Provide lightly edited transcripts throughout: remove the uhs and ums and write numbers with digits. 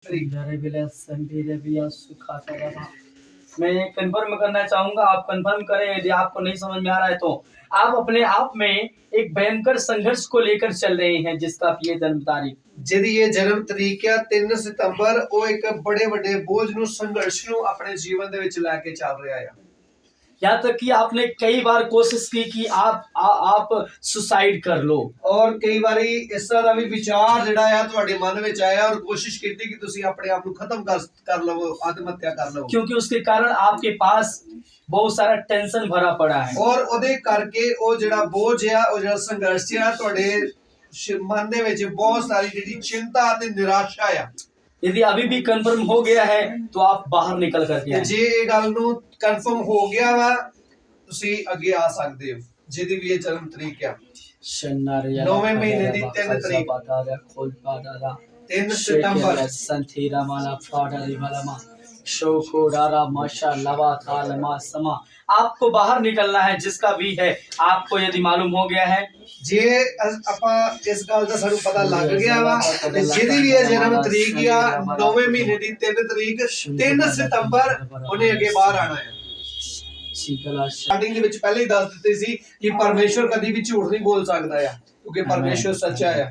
तरीक। मैं कंफर्म करना चाहूंगा, आप कंफर्म करें। यदि आपको नहीं समझ में आ रहा है तो आप अपने आप में एक भयंकर संघर्ष को लेकर चल रहे हैं, जिसका ये जन्म तारीख जिहदी ये जन्म तरीक है 3 सितंबर, वो एक बड़े बड़े बोझ नु संघर्ष नु अपने जीवन दे विच लेके चल रहा है। यहाँ तक कि आपने कई बार कोशिश की कि आप सुसाइड कर लो, और कई बारी इस तरह का भी विचार जिहड़ा है तुहाडे मन विच आया और कोशिश की कि तुसी अपने आप को खत्म कर लो, आत्महत्या कर लो, क्योंकि उसके कारण आपके पास बहुत सारा टेंशन भरा पड़ा है। और ओदे करके ओ जिहड़ा बोझ है, ओ जिहड़ा संघर्ष है तुहाडे मन दे विच बहुत सारी जिहड़ी चिंता ते निराशा है। यदि अभी भी कंफर्म हो गया है तो आप बाहर निकल करके आए। जे ये गल नू कंफर्म हो गया वा, तुसी अगे आ सकदे हो। जिहदी भी ये जन्म तरीक है 9वें महीने दी 3 तरीक, 3 सितंबर। आपको बाहर निकलना है, जिसका भी है। आपको यदि मालूम हो गया है, जे ਆਪਾਂ इस गल ਦਾ ਸਾਨੂੰ ਪਤਾ ਲੱਗ ਗਿਆ ਵਾ ਤੇ ਜਿਹਦੀ ਵੀ ਇਹ ਜਨਮ ਤਰੀਕ ਆ 9ਵੇਂ ਮਹੀਨੇ ਦੀ 3 ਤਰੀਕ 3 ਸਤੰਬਰ ਉਹਨੇ ਅੱਗੇ ਬਾਹਰ ਆਣਾ ਹੈ। ਸਟਾਰਟਿੰਗ ਦੇ ਵਿੱਚ ਪਹਿਲੇ ਹੀ ਦੱਸ ਦਿੱਤੇ ਸੀ ਕਿ ਪਰਮੇਸ਼ਵਰ ਕਦੀ ਵੀ ਝੂਠ ਨਹੀਂ ਬੋਲ ਸਕਦਾ ਆ, ਕਿਉਂਕਿ ਪਰਮੇਸ਼ਵਰ ਸੱਚਾ ਹੈ।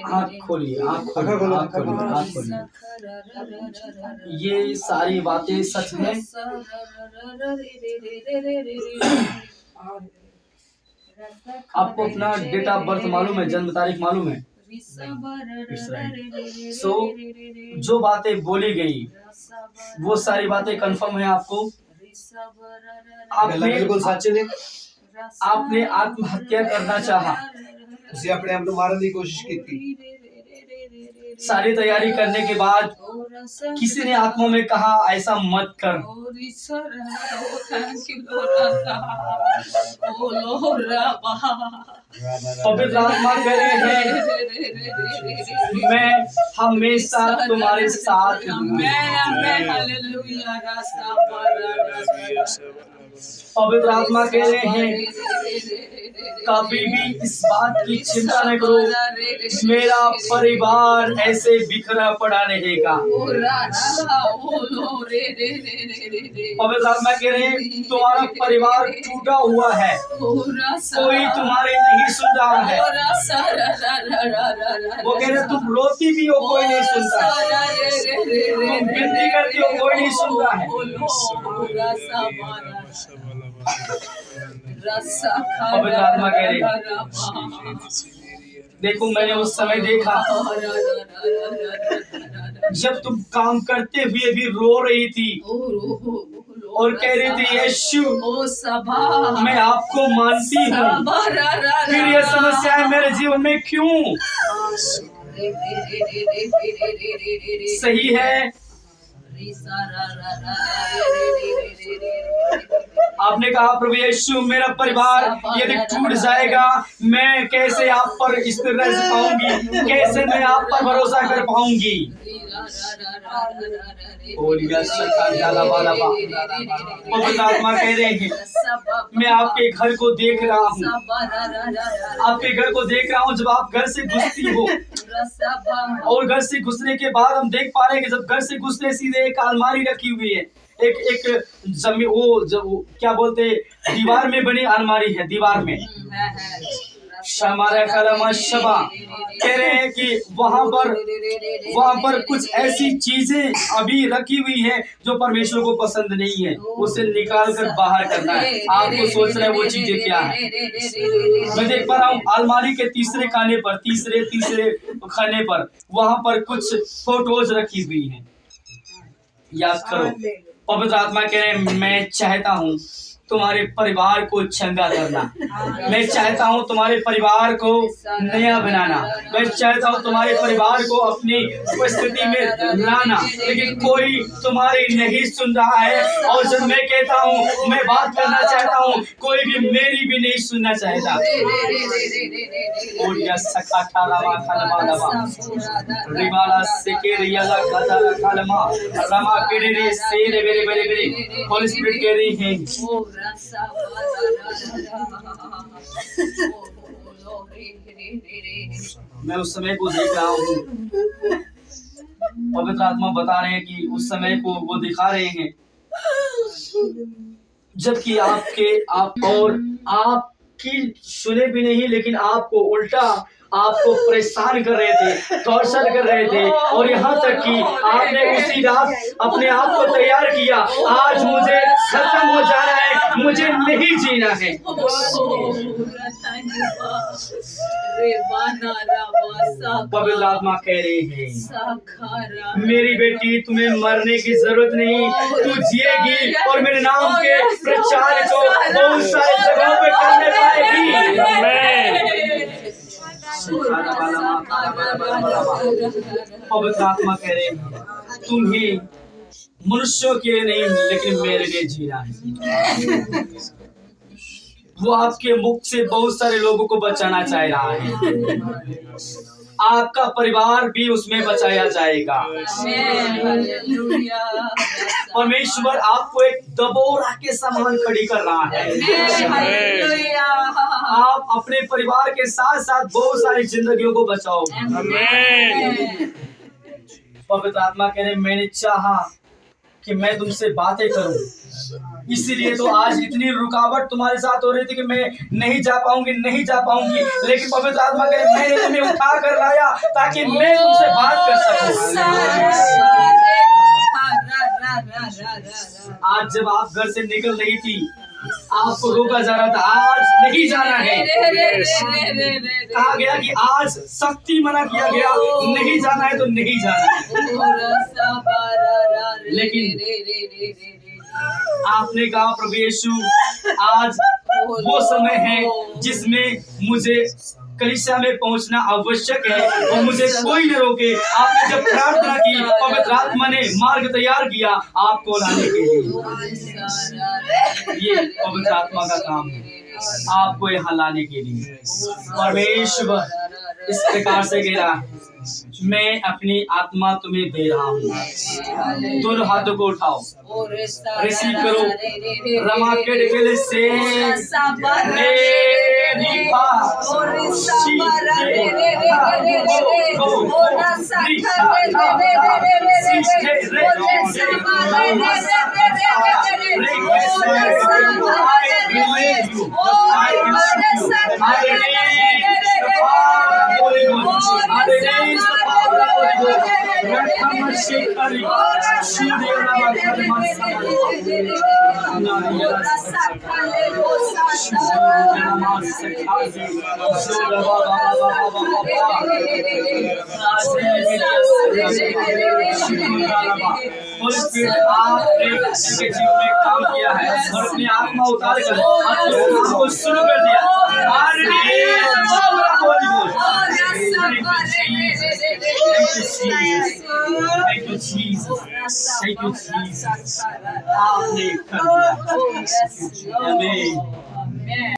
आँख खोलिए, आँख खोलिए, आँख खोलिए, आँख खोलिए। ये सारी बातें सच है। आपको अपना डेट ऑफ बर्थ मालूम है, जन्म तारीख मालूम है? सो जो बातें बोली गई वो सारी बातें कंफर्म है आपको? आपने बिल्कुल सच ने। आपने आत्महत्या करना चाहा, ਤੁਸੀਂ ਆਪਣੇ ਆਪ ਨੂੰ ਮਾਰਨ ਦੀ ਕੋਸ਼ਿਸ਼ ਕੀਤੀ। सारी तैयारी करने के बाद किसी ने आत्मा में कहा ऐसा मत कर। पवित्र आत्मा कह रहे हैं मैं हमेशा तुम्हारे साथ हूँ। पवित्र आत्मा कह रहे हैं कभी भी इस बात की चिंता न करो, मेरा परिवार ऐसे बिखरा पड़ा रहेगा। पवित्र आत्मा कह रहे हैं तुम्हारा परिवार टूटा हुआ है, कोई तुम्हारे नहीं सुन रहा है। वो कह रहे तुम रोती भी हो, कोई नहीं सुनता, तुम विनती करती हो, कोई नहीं सुन रहा है। पवित्र आत्मा कह रहे देखो मैंने उस समय देखा जब तुम काम करते हुए भी रो रही थी और कह रही थी यीशु मैं आपको मानती हूँ, फिर ये समस्या है मेरे जीवन में क्यों? सही है, आपने कहा प्रभु यीशु मेरा परिवार यदि टूट जाएगा मैं कैसे आप पर स्थिर रह पाऊंगी, कैसे मैं आप पर भरोसा कर पाऊंगी। पवित्र आत्मा कह रहे हैं मैं आपके घर को देख रहा हूँ, आपके घर को देख रहा हूँ। जब आप घर से घुसती हो और घर से घुसने के बाद हम देख पा रहे हैं कि जब घर से घुसते सीधे एक अलमारी रखी हुई है, एक जमीन वो जो क्या बोलते दीवार में बनी अलमारी है, दीवार में शबा कह रहे हैं कि वहां पर कुछ ऐसी चीजें अभी रखी हुई है जो परमेश्वर को पसंद नहीं है, उसे निकाल कर बाहर करना है। आपको सोच रहे हैं वो चीजें क्या है? मैं देख पा रहा हूँ अलमारी के तीसरे खाने पर तीसरे खाने पर वहां पर कुछ फोटोज रखी हुई है। याद करो, पवित्र आत्मा कह रहे हैं मैं चाहता हूँ तुम्हारे परिवार को चंगा करना, मैं चाहता हूँ तुम्हारे परिवार को नया बनाना, मैं चाहता हूँ तुम्हारे परिवार को अपनी स्थिति में लाना, लेकिन कोई तुम्हारी नहीं सुन रहा है। और जब मैं कहता हूँ मैं बात करना चाहता हूँ, कोई भी मेरी भी नहीं सुनना चाहता। होली स्पिरिट कह रही है, मैं उस समय को देख रहा हूँ। पवित्र आत्मा बता रहे हैं कि उस समय को वो दिखा रहे हैं जबकि आपकी सुने भी नहीं, लेकिन आपको उल्टा आपको परेशान कर रहे थे, टॉर्चर कर रहे थे, और यहाँ तक कि आपने उसी रात अपने आप को तैयार किया, आज मुझे खत्म हो जाना है, मुझे नहीं जीना है। पवित्र आत्मा कह रहे हैं, मेरी बेटी तुम्हें मरने की जरूरत नहीं, तू जिएगी और मेरे नाम के प्रचार को बहुत सारी जगहों पे करने पाएगी। पवित्र आत्मा कह रहे हैं, तुम्हें मनुष्यों के लिए नहीं लेकिन मेरे लिए जीना है। वो आपके मुख से बहुत सारे लोगों को बचाना चाह रहा है, आपका परिवार भी उसमें बचाया जाएगा। परमेश्वर आपको एक दबोरा के समान खड़ी कर रहा है। आप अपने परिवार के साथ साथ बहुत सारी जिंदगियों को बचाओगे। पवित्र आत्मा कह रहे, मैंने चाहा कि मैं तुमसे बातें करूं, इसीलिए तो आज इतनी रुकावट तुम्हारे साथ हो रही थी कि मैं नहीं जा पाऊंगी, लेकिन पवित्र आत्मा कह रहे, मैंने तुम्हें उठा कर लाया ताकि मैं तुमसे बात कर सकूं। आज जब आप घर से निकल रही थी, आपको रोका जा रहा था, आज नहीं जाना है। कहा गया कि आज सख्ती मना किया गया, नहीं जाना है तो नहीं जाना है। लेकिन आपने कहा, प्रभु यीशु, आज वो समय है जिसमें मुझे कलीसिया में पहुंचना आवश्यक है और मुझे कोई न रोके। आपने जब प्रार्थना की, पवित्र आत्मा ने मार्ग तैयार किया आपको लाने के लिए। ये पवित्र आत्मा का काम है, आपको यहाँ लाने के लिए। परमेश्वर इस प्रकार से कह रहा है, मैं अपनी आत्मा तुम्हें दे रहा हूँ। दोनों हाथों को उठाओ, रिसीव करो। रमा के डेले से आपने जीवन में काम किया है और अपनी आत्मा उतार कर आपको शुरू कर दिया। Thank you, Jesus. आपने कर दिया। आमीन।